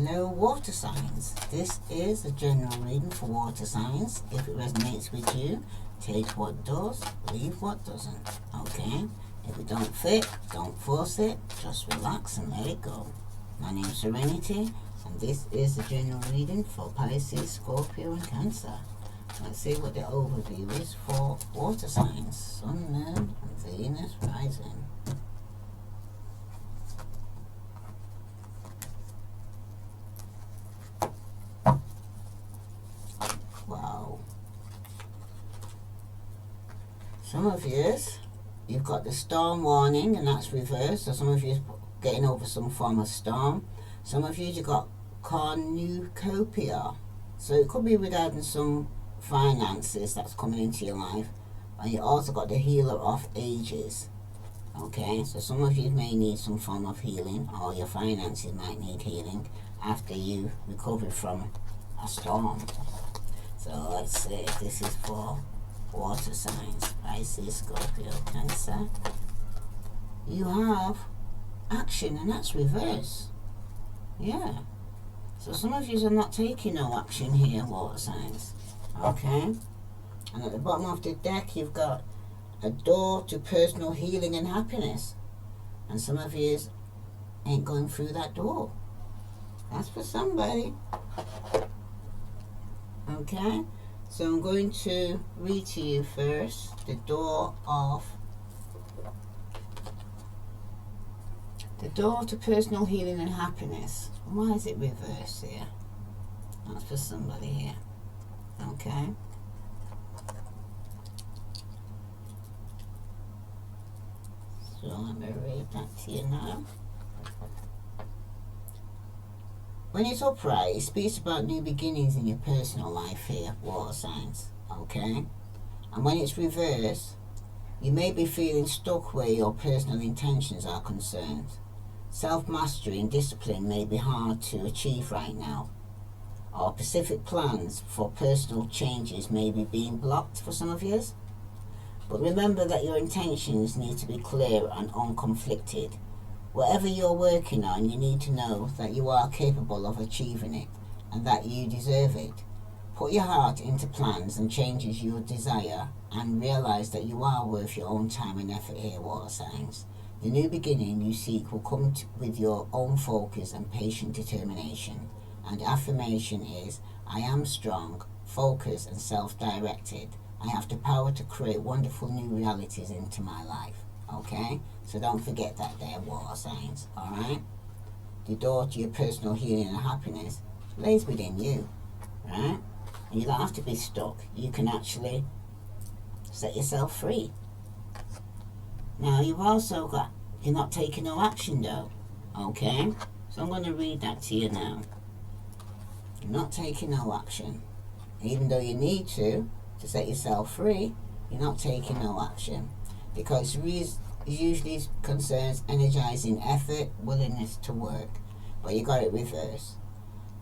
Hello water signs. This is a general reading for water signs. If it resonates with you, take what does, leave what doesn't. Okay? If it don't fit, don't force it. Just relax and let it go. My name is Serenity, and this is a general reading for Pisces, Scorpio, and Cancer. Let's see what the overview is for water signs. Sun, Moon, and Venus rising. Wow. Some of you've got the storm warning, and that's reversed. So some of you getting over some form of storm. Some of you got cornucopia. So it could be regarding some finances that's coming into your life. And you also got the healer of ages. Okay, so some of you may need some form of healing, or your finances might need healing after you recover from a storm. So let's see, this is for water signs, Pisces, Scorpio, Cancer. You have action, and that's reverse. Yeah. So some of you are not taking no action here, water signs. Okay. And at the bottom of the deck, you've got a door to personal healing and happiness. And some of you ain't going through that door. That's for somebody. Okay, so I'm going to read to you first the door to personal healing and happiness. Why is it reversed here? That's for somebody here. Okay. So I'm going to read that to you now. When it's upright, it speaks about new beginnings in your personal life here, water signs, okay? And when it's reversed, you may be feeling stuck where your personal intentions are concerned. Self-mastery and discipline may be hard to achieve right now. Or specific plans for personal changes may be being blocked for some of you. But remember that your intentions need to be clear and unconflicted. Whatever you're working on, you need to know that you are capable of achieving it and that you deserve it. Put your heart into plans and changes you desire, and realize that you are worth your own time and effort here, water signs. The new beginning you seek will come with your own focus and patient determination. And affirmation is, I am strong, focused, and self-directed. I have the power to create wonderful new realities into my life. Okay, so don't forget that there, water signs. Alright, the door to your personal healing and happiness lays within you. Right, and you don't have to be stuck. You can actually set yourself free. Now you've also got, you're not taking no action though. Okay, so I'm going to read that to you now. You're not taking no action, even though you need to set yourself free. You're not taking no action, because it usually concerns energizing effort, willingness to work, but you got it reversed.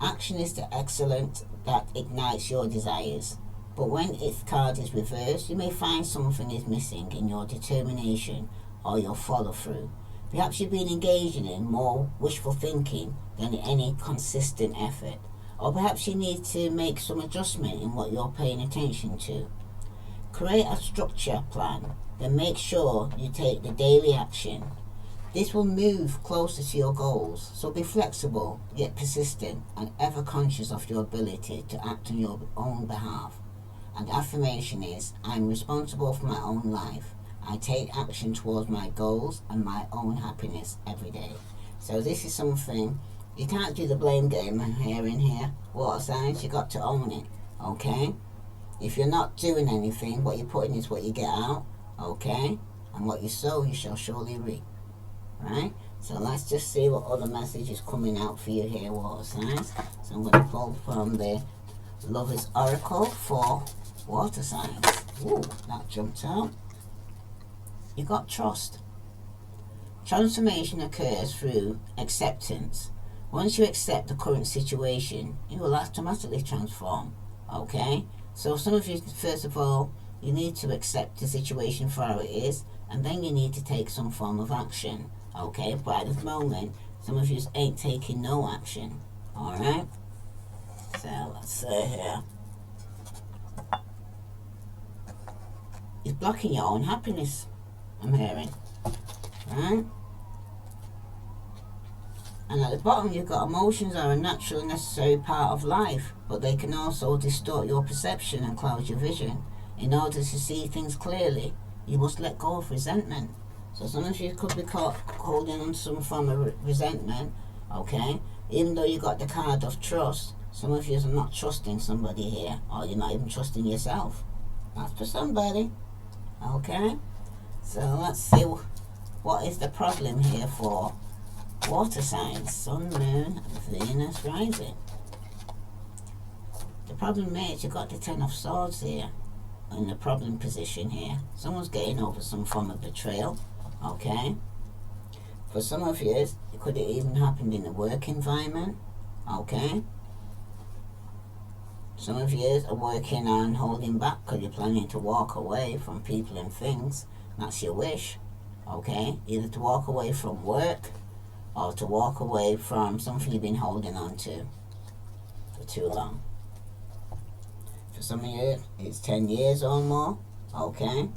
Action is the excellence that ignites your desires, but when its card is reversed, you may find something is missing in your determination or your follow-through. Perhaps you've been engaging in more wishful thinking than any consistent effort, or perhaps you need to make some adjustment in what you're paying attention to. Create a structure plan, then make sure you take the daily action. This will move closer to your goals, so be flexible, yet persistent, and ever conscious of your ability to act on your own behalf. And affirmation is, I'm responsible for my own life. I take action towards my goals and my own happiness every day. So this is something, you can't do the blame game here, water signs, you got to own it, okay? If you're not doing anything, what you're putting is what you get out, okay? And what you sow, you shall surely reap, right? So let's just see what other message is coming out for you here, water signs. So I'm going to pull from the Lover's Oracle for water signs. Ooh, that jumped out. You got trust. Transformation occurs through acceptance. Once you accept the current situation, it will automatically transform, okay? So some of you, first of all, you need to accept the situation for how it is, and then you need to take some form of action, okay? But at this moment, some of you ain't taking no action, Alright? So let's say here. It's blocking your own happiness, I'm hearing. Right? And at the bottom you've got emotions are a natural and necessary part of life, but they can also distort your perception and cloud your vision. In order to see things clearly, you must let go of resentment. So some of you could be caught holding on to some form of resentment, okay? Even though you got the card of trust, some of you are not trusting somebody here, or you're not even trusting yourself. That's for somebody, okay? So let's see what is the problem here for water signs, Sun, Moon, Venus rising. The problem is you've got the Ten of Swords here in the problem position here. Someone's getting over some form of betrayal, okay? For some of you, it could have even happened in the work environment, okay? Some of you are working on holding back because you're planning to walk away from people and things. That's your wish, okay? Either to walk away from work or to walk away from something you've been holding on to for too long. For some of you, it's 10 years or more, okay?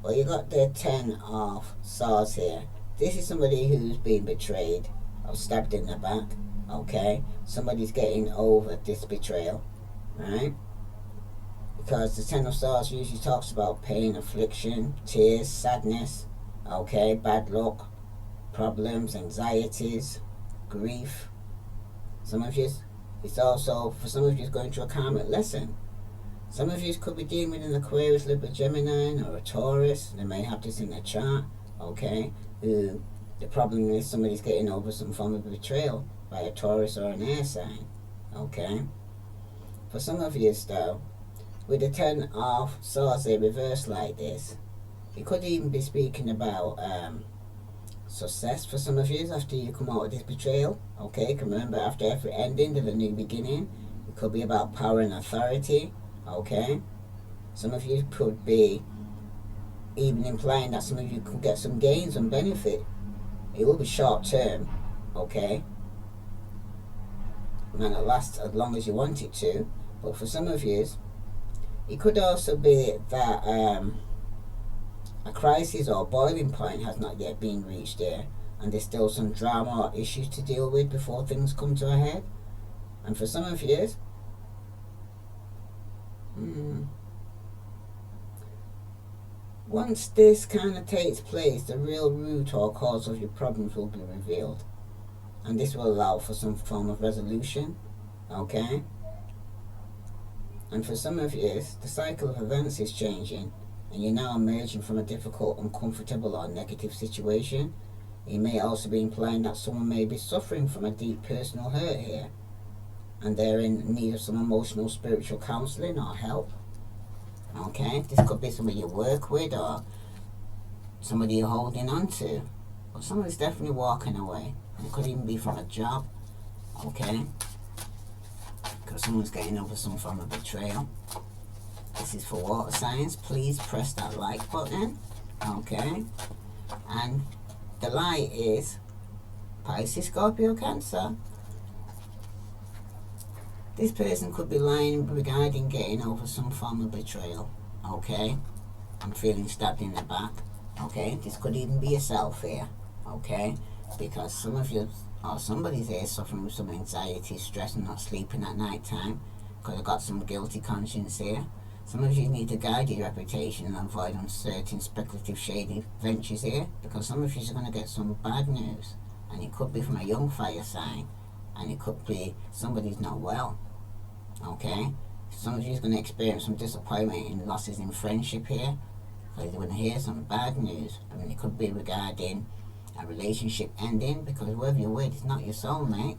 Well, you got the 10 of Swords here. This is somebody who's been betrayed or stabbed in the back, okay? Somebody's getting over this betrayal, right? Because the Ten of Swords usually talks about pain, affliction, tears, sadness, okay? Bad luck, problems, anxieties, grief. Some of you, it's also, for some of you, it's going through a karmic lesson. Some of you could be dealing with an Aquarius, Libra, Gemini, or a Taurus. They may have this in their chart, okay? The problem is somebody's getting over some form of betrayal by a Taurus or an air sign, okay? For some of you, though, with the 10 of Swords, they reverse like this. You could even be speaking about success for some of you after you come out of this betrayal, okay? Can remember, after every ending there's a new beginning. It could be about power and authority, okay? Some of you could be even implying that some of you could get some gains and benefit. It will be short term, okay? It might not last as long as you want it to, but for some of you, it could also be that a crisis or boiling point has not yet been reached there, and there's still some drama or issues to deal with before things come to a head. And for some of you, once this kind of takes place, the real root or cause of your problems will be revealed, and this will allow for some form of resolution, okay? And for some of you, the cycle of events is changing, and you're now emerging from a difficult, uncomfortable or negative situation. It may also be implying that someone may be suffering from a deep personal hurt here, and they're in need of some emotional, spiritual counseling or help, okay? This could be somebody you work with or somebody you're holding on to, but somebody's definitely walking away. It could even be from a job, okay? Because someone's getting over some form of betrayal. This is for water signs. Please press that like button, okay? And the light is Pisces, Scorpio, Cancer. This person could be lying regarding getting over some form of betrayal, okay? I'm feeling stabbed in the back, okay? This could even be yourself here, okay? Because some of you, or somebody's here suffering with some anxiety, stress, and not sleeping at night time, because I've got some guilty conscience here. Some of you need to guide your reputation and avoid uncertain, speculative, shady ventures here, because some of you are going to get some bad news, and it could be from a young fire sign, and it could be somebody's not well, okay? Some of you are going to experience some disappointment and losses in friendship here, because you're going to hear some bad news. I mean, it could be regarding a relationship ending, because whoever you're with is not your soulmate,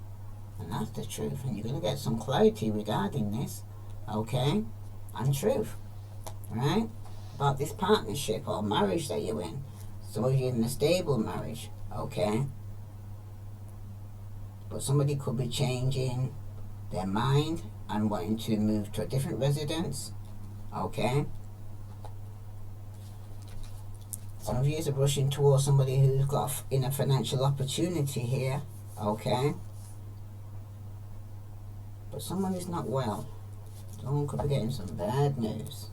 and that's the truth, and you're going to get some clarity regarding this, okay? And truth, right? About this partnership or marriage that you're in. Some of you in a stable marriage, okay? But somebody could be changing their mind and wanting to move to a different residence, okay? Some of you are rushing towards somebody who's got in a financial opportunity here, okay? but someone is not well. Someone could be getting some bad news.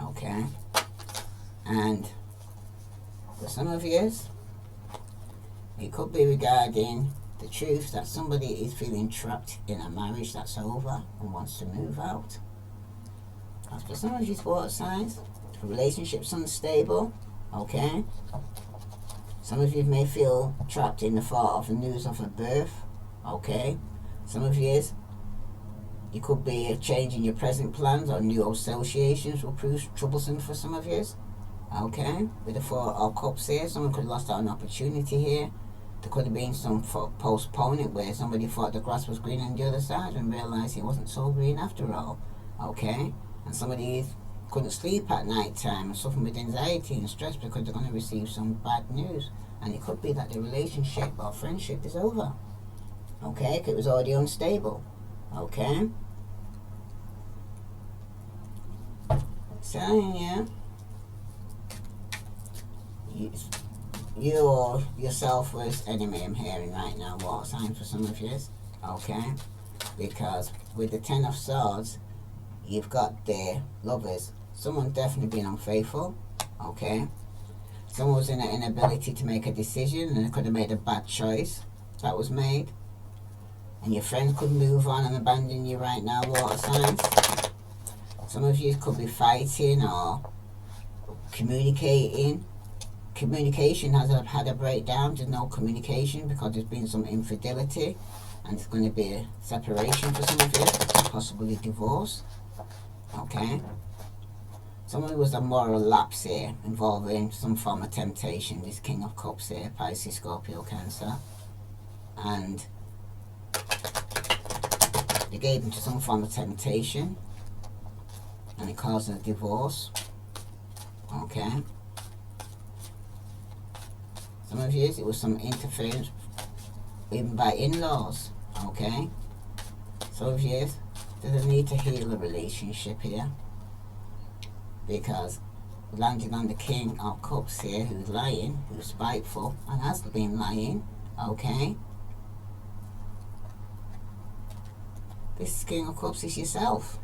Okay? And for some of you, it could be regarding the truth that somebody is feeling trapped in a marriage that's over and wants to move out. And for some of you water signs, the relationship's unstable. Okay? Some of you may feel trapped in the thought of the news of a birth. Okay? Some of you could be changing your present plans, or new associations will prove troublesome for some of you. Okay? With the Four of Cups here, someone could have lost out on an opportunity here. There could have been some postponement where somebody thought the grass was green on the other side and realised it wasn't so green after all. Okay? And somebody couldn't sleep at night time and suffering with anxiety and stress because they're going to receive some bad news. And it could be that the relationship or friendship is over. Okay? Because it was already unstable. Okay? So, yeah. You're your self-worst enemy, I'm hearing right now, water signs for some of you. Okay? Because with the Ten of Swords, you've got the Lovers. Someone definitely been unfaithful. Okay? Someone was in an inability to make a decision and they could have made a bad choice that was made. And your friend could move on and abandon you right now, water signs. Some of you could be fighting or communicating. Communication has had a breakdown. There's no communication because there's been some infidelity, and it's going to be a separation for some of you, possibly divorce. Okay? Someone was a moral lapse here involving some form of temptation. This King of Cups here, Pisces, Scorpio, Cancer, and they gave into some form of temptation and it caused a divorce. Okay? Some of you, it was some interference even by in-laws. Okay? Some of you, there's a need to heal a relationship here, because landing on the King of Cups here, who's lying, who's spiteful and has been lying. Okay? This King of Cups is yourself.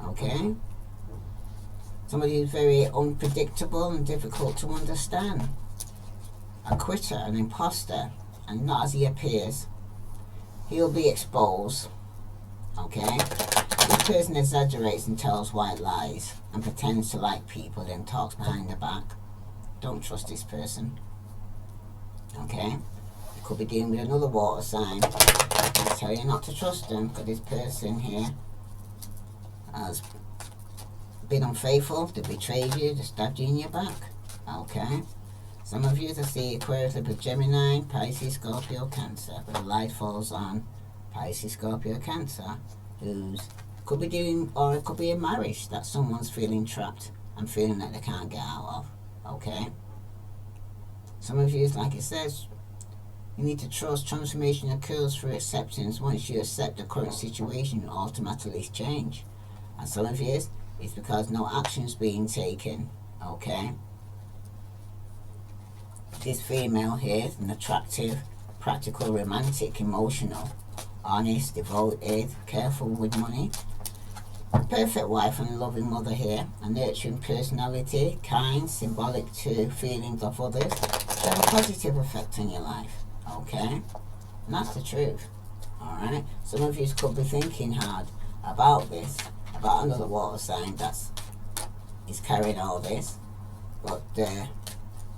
Okay? Somebody who's very unpredictable and difficult to understand. A quitter, an imposter, and not as he appears. He'll be exposed. Okay? This person exaggerates and tells white lies and pretends to like people, then talks behind their back. Don't trust this person. Okay? You could be dealing with another water sign. I tell you not to trust them, because this person here has been unfaithful, they betrayed you, they stabbed you in your back. Okay? Some of you to see Aquarius, Libra, Gemini, Pisces, Scorpio, Cancer, but the light falls on Pisces, Scorpio, Cancer, who's could be doing, or it could be a marriage that someone's feeling trapped and feeling that they can't get out of. Okay? Some of you, like it says, you need to trust. Transformation occurs through acceptance. Once you accept the current situation, you automatically change. And some of you, it's because no action's being taken. Okay? This female here is an attractive, practical, romantic, emotional, honest, devoted, careful with money, perfect wife and loving mother here, a nurturing personality, kind, symbolic to feelings of others, they have a positive effect on your life. Okay? And that's the truth. Alright? Some of you could be thinking hard about this, about another water sign that's is carrying all this, but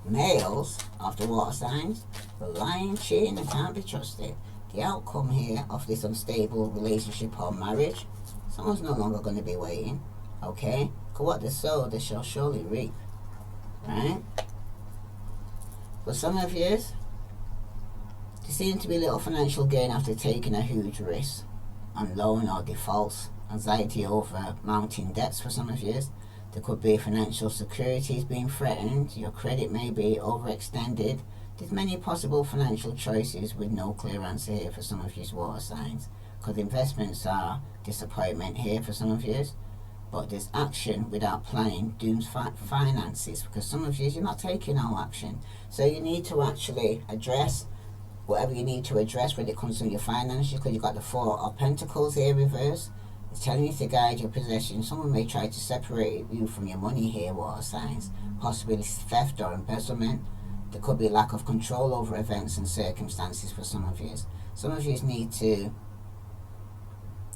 males of the water signs, the lying, cheating, and can't be trusted. The outcome here of this unstable relationship or marriage, someone's no longer going to be waiting. Okay? Because what they sow, they shall surely reap. Right? But some of you, there seems to be little financial gain after taking a huge risk on loan or defaults, anxiety over mounting debts for some of you. There could be financial securities being threatened, your credit may be overextended. There's many possible financial choices with no clear answer here for some of you water signs, because investments are disappointment here for some of you, but there's action without planning dooms finances, because some of you, you're not taking no action. So you need to actually address whatever you need to address when it comes to your finances, because you've got the Four of Pentacles here reversed. It's telling you to guide your possessions. Someone may try to separate you from your money here, water signs. Possibly theft or embezzlement. There could be lack of control over events and circumstances for some of you. Some of you need to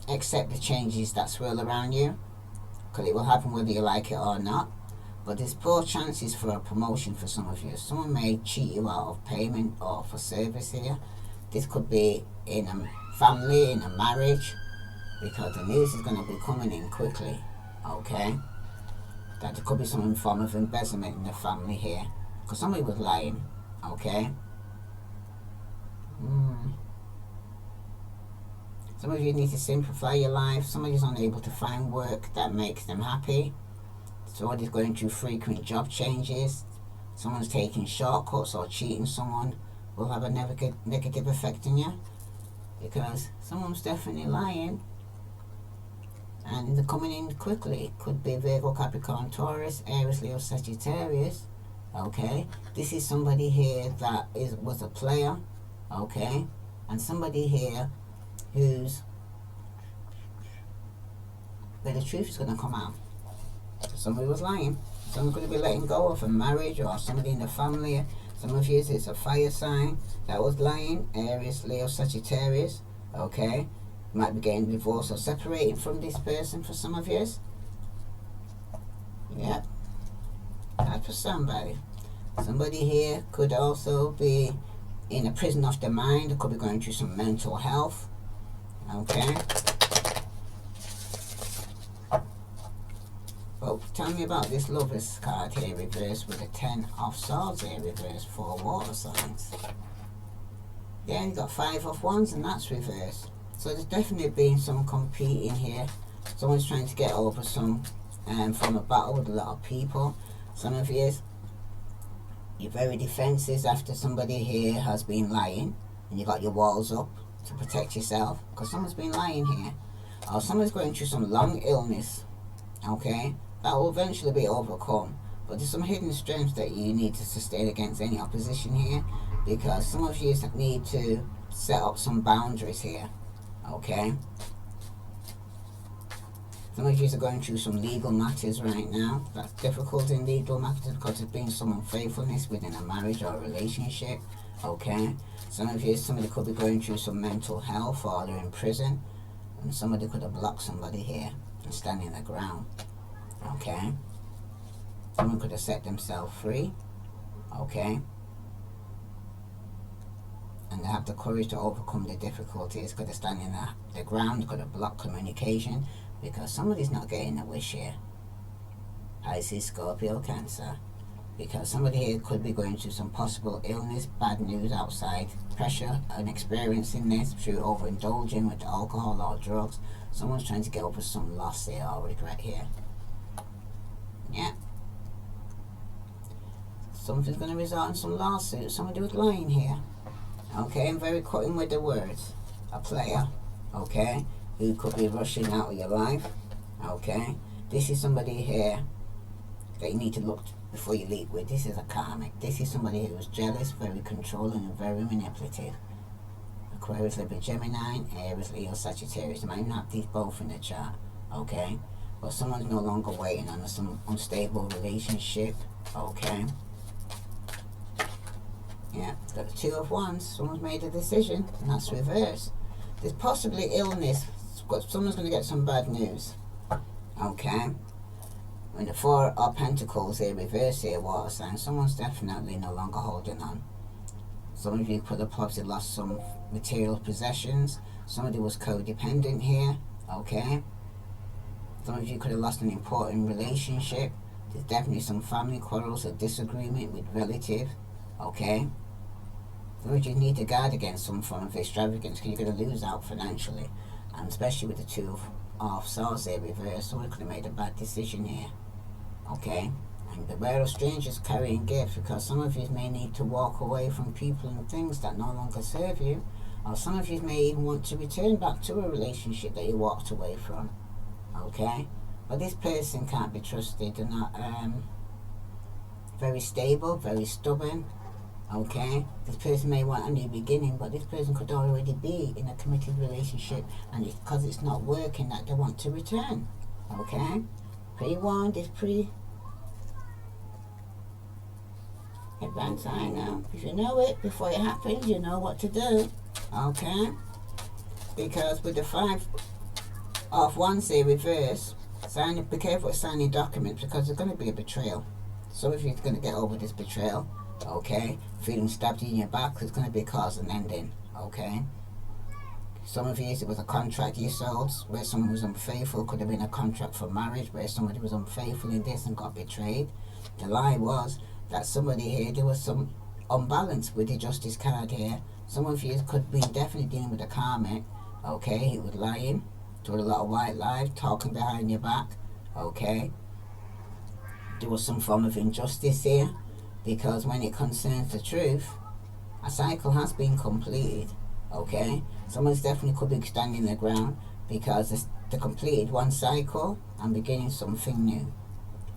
accept the changes that swirl around you, because it will happen whether you like it or not. But there's poor chances for a promotion for some of you. Someone may cheat you out of payment or for service here. This could be in a family, in a marriage, because the news is going to be coming in quickly, okay? That there could be some form of embezzlement in the family here, because somebody was lying, okay? Some of you need to simplify your life. Somebody's unable to find work that makes them happy. Somebody's going through frequent job changes. Someone's taking shortcuts or cheating someone will have a negative effect on you, because someone's definitely lying. And they're coming in quickly. Could be Virgo, Capricorn, Taurus, Aries, Leo, Sagittarius. Okay, this is somebody here that was a player. Okay, and somebody here where the truth is going to come out. Somebody was lying. Someone's going to be letting go of a marriage, or somebody in the family. Some of you, it's a fire sign that was lying. Aries, Leo, Sagittarius. Okay, you might be getting divorced or separating from this person for some of you. Yeah, that's for somebody. Somebody here could also be in a prison of the mind. They could be going through some mental health. Okay. Well, tell me about this Lovers card here reversed with a 10 of Swords here reversed for water signs. Yeah, you got 5 of Wands and that's reversed. So there's definitely been some competing here. Someone's trying to get over some from a battle with a lot of people. Some of you, you're very defensive after somebody here has been lying, and you got your walls up to protect yourself, because someone's been lying here, or someone's going through some long illness. Okay, that will eventually be overcome, but there's some hidden strengths that you need to sustain against any opposition here, because some of you need to set up some boundaries here. Okay, some of you are going through some legal matters right now. That's difficult in legal matters because there's been some unfaithfulness within a marriage or a relationship. Okay, some of you, somebody could be going through some mental health, or they're in prison, and somebody could have blocked somebody here and standing their ground. Okay, someone could have set themselves free. Okay, and they have the courage to overcome the difficulties, could have standing their ground, could have blocked communication, because somebody's not getting a wish here. Pisces, Scorpio, Cancer. Because somebody here could be going through some possible illness, bad news outside, pressure, and experiencing this through overindulging with alcohol or drugs. Someone's trying to get over some loss here or regret here. Yeah. Something's going to result in some lawsuit. Somebody was lying here. Okay, I'm very cutting with the words. A player. Okay, who could be rushing out of your life. Okay, this is somebody here that you need to look before you leap with. This is a karmic. This is somebody who is jealous, very controlling, and very manipulative. Aquarius, Libra, Gemini, Aries, Leo, Sagittarius. You might even have these both in the chart. Okay, but someone's no longer waiting on some unstable relationship. Okay. Yeah, got the 2 of Wands. Someone's made a decision, and that's reversed. There's possibly illness. Someone's going to get some bad news. Okay. When the 4 of Pentacles here, reverse here, water sign, someone's definitely no longer holding on. Some of you could have probably lost some material possessions. Somebody was codependent here. Okay. Some of you could have lost an important relationship. There's definitely some family quarrels or disagreement with relatives. Okay. Some of you need to guard against some form of extravagance, because you're going to lose out financially. And especially with the 2 of Swords there reversed, someone could have made a bad decision here. Okay. And beware of strangers carrying gifts, because some of you may need to walk away from people and things that no longer serve you. Or some of you may even want to return back to a relationship that you walked away from. Okay. But this person can't be trusted. They're not very stable, very stubborn. Okay, this person may want a new beginning, but this person could already be in a committed relationship, and it's because it's not working that they want to return. Okay, pre-warned is advanced sign now. If you know it before it happens, you know what to do. Okay, because with the 5 of Wands here reverse, be careful with signing documents because there's going to be a betrayal. Some of you are going to get over this betrayal. Okay, feeling stabbed in your back, there's going to be a cause and ending. Okay, some of you, it was a contract you sold where someone was unfaithful. Could have been a contract for marriage where somebody was unfaithful in this and got betrayed. The lie was that somebody here, there was some unbalance with the justice card here. Some of you could be definitely dealing with a karmic. Okay, he was lying, told a lot of white lies, talking behind your back. Okay, there was some form of injustice here, because when it concerns the truth, a cycle has been completed. Okay, someone's definitely could be standing their ground because they completed one cycle and beginning something new.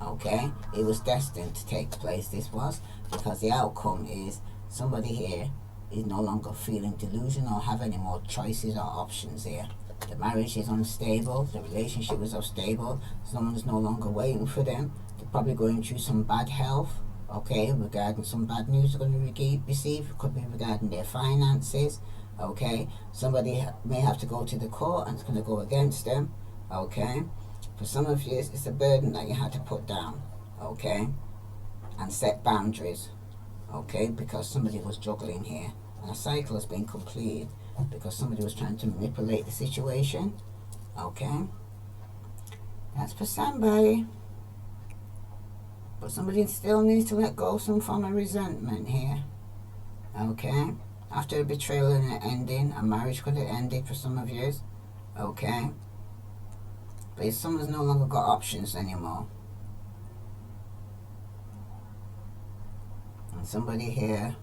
Okay, it was destined to take place, this was, because the outcome is somebody here is no longer feeling delusional or have any more choices or options here. The marriage is unstable, the relationship is unstable, someone's no longer waiting for them, they're probably going through some bad health. Okay, regarding some bad news they're going to receive, it could be regarding their finances. Okay, somebody may have to go to the court and it's going to go against them. Okay, for some of you it's a burden that you had to put down. Okay, and set boundaries. Okay, because somebody was juggling here and a cycle has been completed because somebody was trying to manipulate the situation. Okay, that's for somebody. But somebody still needs to let go of some form of resentment here. Okay? After a betrayal and an ending, a marriage could have ended for some of you. Okay? But if someone's no longer got options anymore. And somebody here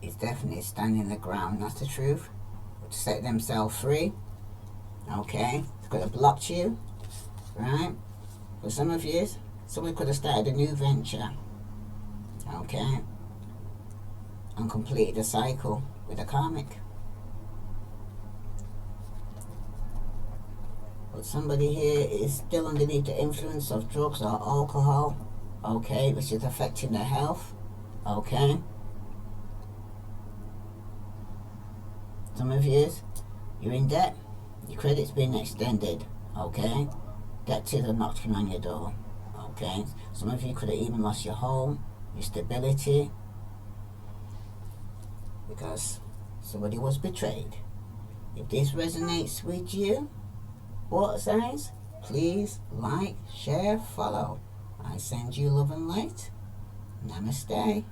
is definitely standing the ground, that's the truth. To set themselves free. Okay? They could have blocked you. Right? For some of you, somebody could have started a new venture, okay, and completed a cycle with a karmic. But somebody here is still underneath the influence of drugs or alcohol, okay, which is affecting their health, okay. Some of you, you're in debt, your credit's been extended, okay. Debts are knocking on your door. Okay, some of you could have even lost your home, your stability, because somebody was betrayed. If this resonates with you, water signs, please like, share, follow. I send you love and light. Namaste.